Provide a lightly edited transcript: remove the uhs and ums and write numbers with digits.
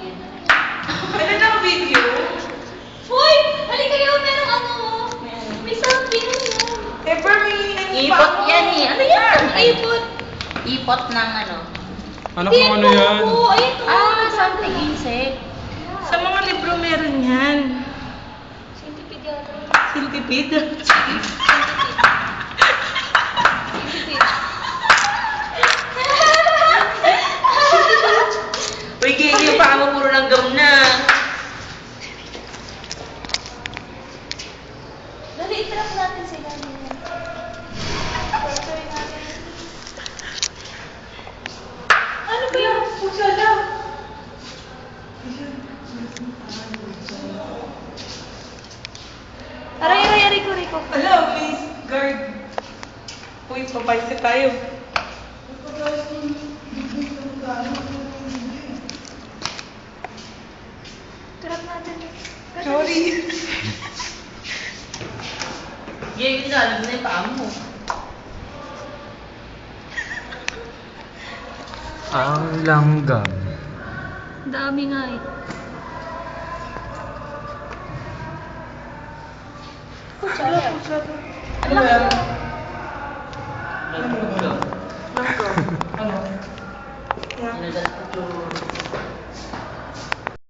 Ano lang video? Hoy! Halika kayo, merong ano. May something ano yan. Ever may Ipot yan eh. Ano yan? Ipot. Ipot ng ano? Anak mo ano yan? Ayun to. Something insect. Sa mga libro meron yan. Centipede yata. Centipede. Uy, Gigi, yung paa mo puro ng gam na. Dali, itrap natin sila. Torture natin. Ano ba yung pusa lang? Aray, Rico. Hello, please, guard. Uy, papaisa tayo. Trap natin. Sorry. Gigi, alam na yung paa mo. Ang langgam. Dami nga eh. Pusa lang. Ano ba yan? Ano? Langgam. Ano? Sinadat ko to.